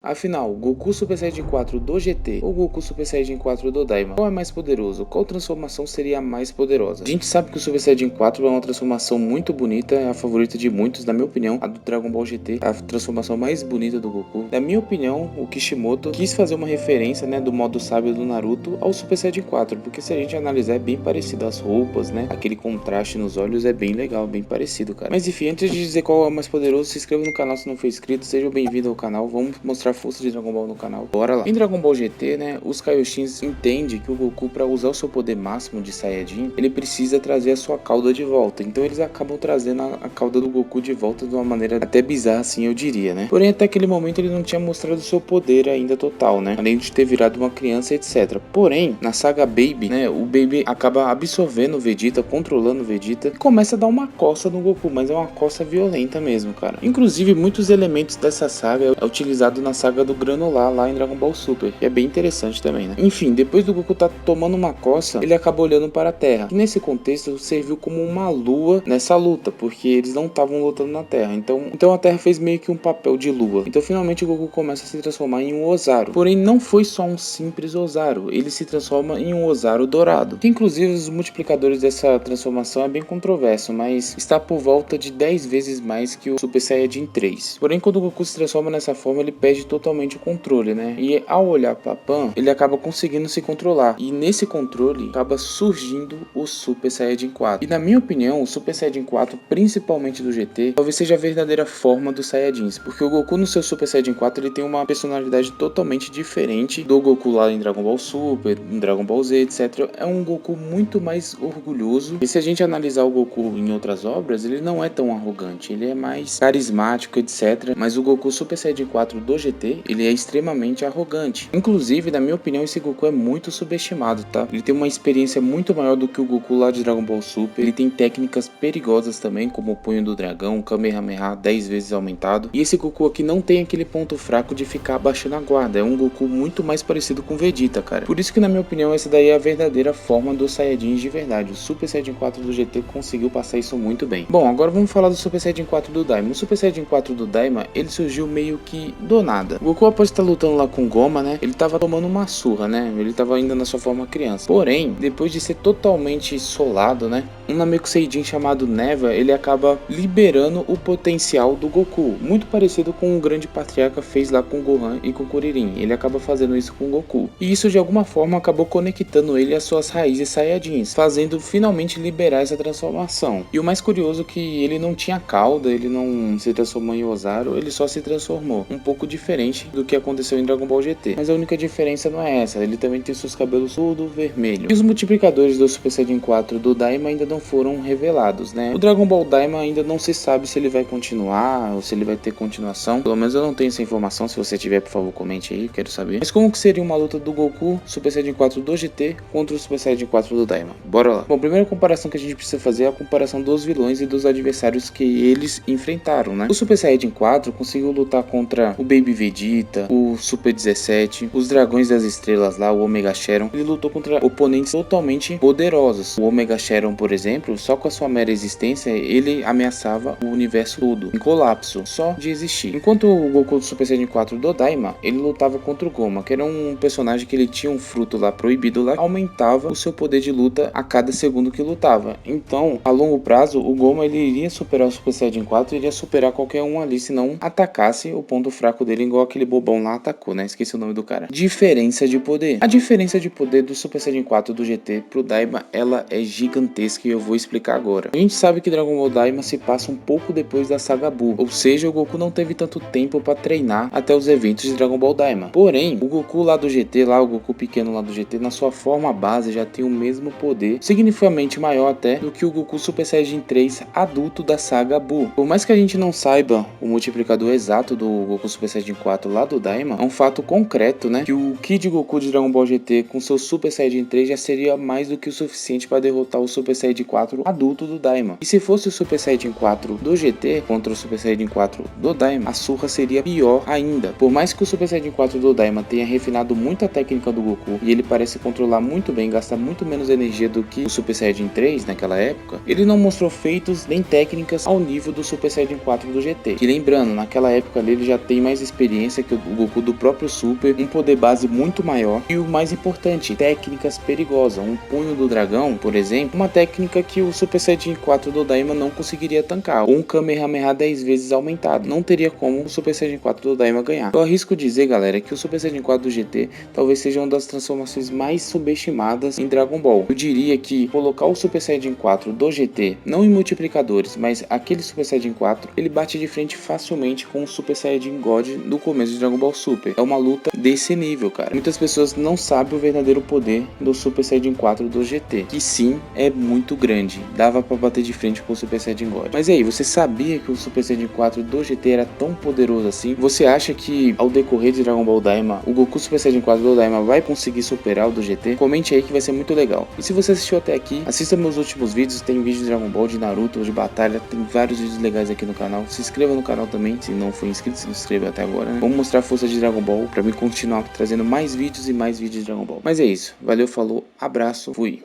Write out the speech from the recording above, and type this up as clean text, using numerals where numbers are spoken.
Afinal, Goku Super Saiyajin 4 do GT ou Goku Super Saiyajin 4 do Daima? Qual é mais poderoso? Qual transformação seria a mais poderosa? A gente sabe que o Super Saiyajin 4 é uma transformação muito bonita, é a favorita de muitos, na minha opinião. A do Dragon Ball GT é a transformação mais bonita do Goku. Na minha opinião, o Kishimoto quis fazer uma referência, do modo sábio do Naruto ao Super Saiyajin 4, porque se a gente analisar é bem parecido as roupas, aquele contraste nos olhos é bem legal, bem parecido, cara. Mas enfim, antes de dizer qual é o mais poderoso, se inscreva no canal se não for inscrito, seja bem-vindo ao canal, vamos mostrar força de Dragon Ball no canal. Bora lá. Em Dragon Ball GT, os Kaioshins entendem que o Goku, para usar o seu poder máximo de Saiyajin, ele precisa trazer a sua cauda de volta. Então eles acabam trazendo a cauda do Goku de volta de uma maneira até bizarra, assim, eu diria, Porém, até aquele momento ele não tinha mostrado o seu poder ainda total, Além de ter virado uma criança, etc. Porém, na saga Baby, o Baby acaba absorvendo o Vegeta, controlando o Vegeta e começa a dar uma coça no Goku, mas é uma coça violenta mesmo, cara. Inclusive, muitos elementos dessa saga é utilizado na saga do Granular lá em Dragon Ball Super, que é bem interessante também, Enfim, depois do Goku tá tomando uma coça, ele acaba olhando para a Terra, que nesse contexto serviu como uma lua nessa luta, porque eles não estavam lutando na Terra, então a Terra fez meio que um papel de lua. Então finalmente o Goku começa a se transformar em um Ozaru, porém não foi só um simples Ozaru, ele se transforma em um Ozaru dourado, que inclusive os multiplicadores dessa transformação é bem controverso, mas está por volta de 10 vezes mais que o Super Saiyajin 3. Porém, quando o Goku se transforma nessa forma, ele perde totalmente o controle, E ao olhar para Pan, ele acaba conseguindo se controlar. E nesse controle acaba surgindo o Super Saiyajin 4. E na minha opinião, o Super Saiyajin 4, principalmente do GT, talvez seja a verdadeira forma dos Saiyajins, porque o Goku no seu Super Saiyajin 4 ele tem uma personalidade totalmente diferente do Goku lá em Dragon Ball Super, em Dragon Ball Z, etc. É um Goku muito mais orgulhoso. E se a gente analisar o Goku em outras obras, ele não é tão arrogante, ele é mais carismático, etc. Mas o Goku Super Saiyajin 4 do GT, ele é extremamente arrogante. Inclusive, na minha opinião, esse Goku é muito subestimado, tá? Ele tem uma experiência muito maior do que o Goku lá de Dragon Ball Super. Ele tem técnicas perigosas também, como o Punho do Dragão, Kamehameha 10 vezes aumentado. E esse Goku aqui não tem aquele ponto fraco de ficar abaixando a guarda. É um Goku muito mais parecido com Vegeta, cara. Por isso que, na minha opinião, essa daí é a verdadeira forma dos Saiyajins de verdade. O Super Saiyajin 4 do GT conseguiu passar isso muito bem. Bom, agora vamos falar do Super Saiyajin 4 do Daima. O Super Saiyajin 4 do Daima, ele surgiu meio que do nada. O Goku, após estar lutando lá com Goma, ele tava tomando uma surra, Ele tava ainda na sua forma criança. Porém, depois de ser totalmente solado, um Namekusei-jin chamado Neva, ele acaba liberando o potencial do Goku. Muito parecido com o grande patriarca fez lá com Gohan e com Kuririn. Ele acaba fazendo isso com Goku. E isso de alguma forma acabou conectando ele às suas raízes Saiyajins, fazendo finalmente liberar essa transformação. E o mais curioso é que ele não tinha cauda, ele não se transformou em Ozaru, ele só se transformou. Um pouco diferente do que aconteceu em Dragon Ball GT. Mas a única diferença não é essa, ele também tem seus cabelos tudo vermelho. E os multiplicadores do Super Saiyajin 4 do Daima ainda não foram revelados, O Dragon Ball Daima ainda não se sabe se ele vai continuar ou se ele vai ter continuação. Pelo menos eu não tenho essa informação, se você tiver, por favor, comente aí, quero saber. Mas como que seria uma luta do Goku Super Saiyajin 4 do GT contra o Super Saiyajin 4 do Daima? Bora lá. Bom, a primeira comparação que a gente precisa fazer é a comparação dos vilões e dos adversários que eles enfrentaram, O Super Saiyajin 4 conseguiu lutar contra o Baby Vegeta, o Super 17, os Dragões das Estrelas lá, o Omega Shenron. Ele lutou contra oponentes totalmente poderosos. O Omega Shenron, por exemplo, só com a sua mera existência, ele ameaçava o universo todo, em colapso, só de existir. Enquanto o Goku do Super Saiyajin 4 do Daima, ele lutava contra o Goma, que era um personagem que ele tinha um fruto lá proibido lá, aumentava o seu poder de luta a cada segundo que lutava. Então, a longo prazo, o Goma ele iria superar o Super Saiyajin 4, iria superar qualquer um ali se não atacasse o ponto fraco dele, igual aquele bobão lá atacou, Esqueci o nome do cara. Diferença de poder. A diferença de poder do Super Saiyajin 4 do GT pro Daima, ela é gigantesca e eu vou explicar agora. A gente sabe que Dragon Ball Daima se passa um pouco depois da saga Buu, ou seja, o Goku não teve tanto tempo para treinar até os eventos de Dragon Ball Daima. Porém, o Goku lá do GT, o Goku pequeno lá do GT, na sua forma base já tem o mesmo poder, significativamente maior até do que o Goku Super Saiyajin 3 adulto da saga Buu. Por mais que a gente não saiba o multiplicador exato do Goku Super Saiyajin 4 lá do Daima, é um fato concreto, que o Ki de Goku de Dragon Ball GT com seu Super Saiyajin 3 já seria mais do que o suficiente para derrotar o Super Saiyajin 4 adulto do Daima. E se fosse o Super Saiyajin 4 do GT contra o Super Saiyajin 4 do Daima, a surra seria pior ainda. Por mais que o Super Saiyajin 4 do Daima tenha refinado muito a técnica do Goku e ele parece controlar muito bem, gasta muito menos energia do que o Super Saiyajin 3 naquela época, ele não mostrou feitos nem técnicas ao nível do Super Saiyajin 4 do GT. E lembrando, naquela época ele já tem mais experiência experiência que o Goku do próprio Super, um poder base muito maior e o mais importante, técnicas perigosas. Um punho do dragão, por exemplo, uma técnica que o Super Saiyajin 4 do Daima não conseguiria tancar, ou um Kamehameha 10 vezes aumentado, não teria como o Super Saiyajin 4 do Daima ganhar. Eu arrisco dizer, galera, que o Super Saiyajin 4 do GT talvez seja uma das transformações mais subestimadas em Dragon Ball. Eu diria que colocar o Super Saiyajin 4 do GT, não em multiplicadores, mas aquele Super Saiyajin 4, ele bate de frente facilmente com o Super Saiyajin God do começo de Dragon Ball Super. É uma luta desse nível, cara. Muitas pessoas não sabem o verdadeiro poder do Super Saiyajin 4 do GT, que sim, é muito grande. Dava pra bater de frente com o Super Saiyajin God. Mas e aí, você sabia que o Super Saiyajin 4 do GT era tão poderoso assim? Você acha que ao decorrer de Dragon Ball Daima, o Goku Super Saiyajin 4 do Daima vai conseguir superar o do GT? Comente aí que vai ser muito legal. E se você assistiu até aqui, assista meus últimos vídeos. Tem vídeo de Dragon Ball, de Naruto, de batalha. Tem vários vídeos legais aqui no canal. Se inscreva no canal também, se não for inscrito, se inscreva até agora, né? Vamos mostrar a força de Dragon Ball pra mim continuar trazendo mais vídeos e mais vídeos de Dragon Ball. Mas é isso. Valeu, falou, abraço, fui.